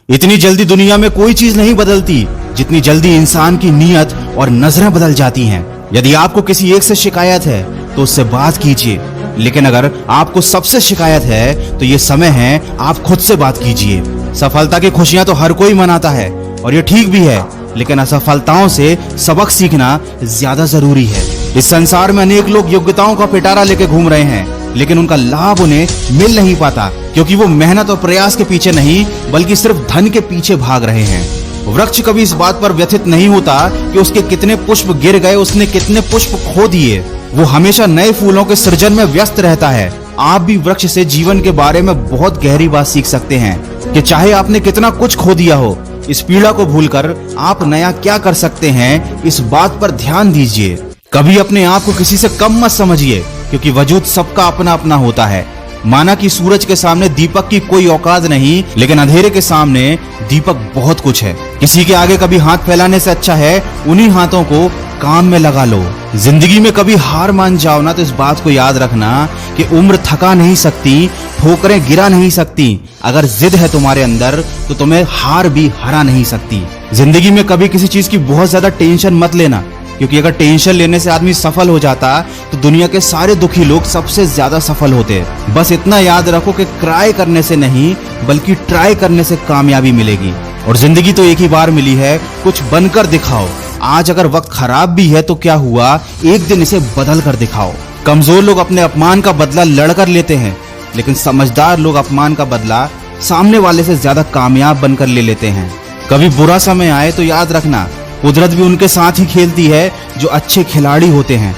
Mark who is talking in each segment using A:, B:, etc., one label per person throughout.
A: इतनी जल्दी दुनिया में कोई चीज नहीं बदलती जितनी जल्दी इंसान की नीयत और नजरें बदल जाती हैं। यदि आपको किसी एक से शिकायत है तो उससे बात कीजिए, लेकिन अगर आपको सबसे शिकायत है तो ये समय है आप खुद से बात कीजिए। सफलता की खुशियां तो हर कोई मनाता है और ये ठीक भी है, लेकिन असफलताओं से सबक सीखना ज्यादा जरूरी है। इस संसार में अनेक लोग योग्यताओं का पिटारा लेके घूम रहे हैं, लेकिन उनका लाभ उन्हें मिल नहीं पाता क्योंकि वो मेहनत और प्रयास के पीछे नहीं बल्कि सिर्फ धन के पीछे भाग रहे हैं। वृक्ष कभी इस बात पर व्यथित नहीं होता कि उसके कितने पुष्प गिर गए, उसने कितने पुष्प खो दिए। वो हमेशा नए फूलों के सृजन में व्यस्त रहता है। आप भी वृक्ष से जीवन के बारे में बहुत गहरी बात सीख सकते हैं कि चाहे आपने कितना कुछ खो दिया हो, इस पीड़ा को भूलकर आप नया क्या कर सकते हैं, इस बात पर ध्यान दीजिए। कभी अपने आप को किसी से कम मत समझिए क्योंकि वजूद सबका अपना अपना होता है। माना कि सूरज के सामने दीपक की कोई औकात नहीं, लेकिन अंधेरे के सामने दीपक बहुत कुछ है। किसी के आगे कभी हाथ फैलाने से अच्छा है उन्हीं हाथों को काम में लगा लो। जिंदगी में कभी हार मान जाओ ना तो इस बात को याद रखना कि उम्र थका नहीं सकती, ठोकरें गिरा नहीं सकती। अगर जिद है तुम्हारे अंदर तो तुम्हें हार भी हरा नहीं सकती। जिंदगी में कभी किसी चीज की बहुत ज्यादा टेंशन मत लेना, क्योंकि अगर टेंशन लेने से आदमी सफल हो जाता तो दुनिया के सारे दुखी लोग सबसे ज्यादा सफल होते। बस इतना याद रखो कि क्राई करने से नहीं बल्कि ट्राई करने से कामयाबी मिलेगी। और जिंदगी तो एक ही बार मिली है, कुछ बनकर दिखाओ। आज अगर वक्त खराब भी है तो क्या हुआ, एक दिन इसे बदल कर दिखाओ। कमजोर लोग अपने अपमान का बदला लड़कर लेते हैं, लेकिन समझदार लोग अपमान का बदला सामने वाले से ज्यादा कामयाब बनकर ले लेते हैं। कभी बुरा समय आए तो याद रखना कुदरत भी उनके साथ ही खेलती है जो अच्छे खिलाड़ी होते हैं।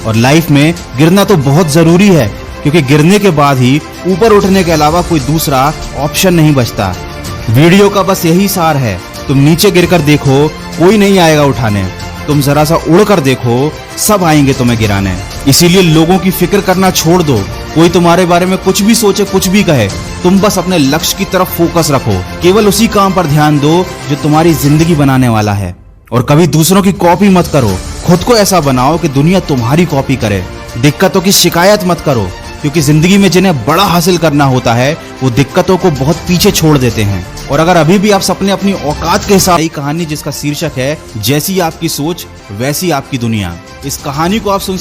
A: और लाइफ में गिरना तो बहुत जरूरी है, क्योंकि गिरने के बाद ही ऊपर उठने के अलावा कोई दूसरा ऑप्शन नहीं बचता। वीडियो का बस यही सार है, तुम नीचे गिरकर देखो कोई नहीं आएगा उठाने, तुम जरा सा उड़कर देखो सब आएंगे तुम्हें गिराने। इसीलिए लोगों की फिक्र करना छोड़ दो। कोई तुम्हारे बारे में कुछ भी सोचे, कुछ भी कहे, तुम बस अपने लक्ष्य की तरफ फोकस रखो। केवल उसी काम पर ध्यान दो जो तुम्हारी जिंदगी बनाने वाला है। और कभी दूसरों की कॉपी मत करो, खुद को ऐसा बनाओ कि दुनिया तुम्हारी कॉपी करे। दिक्कतों की शिकायत मत करो, क्योंकि जिंदगी में जिन्हें बड़ा हासिल करना होता है वो दिक्कतों को बहुत पीछे छोड़ देते हैं। और अगर अभी भी आप सपने अपनी औकात के हिसाब, नई कहानी जिसका शीर्षक है जैसी आपकी सोच वैसी आपकी दुनिया, इस कहानी को आप सुन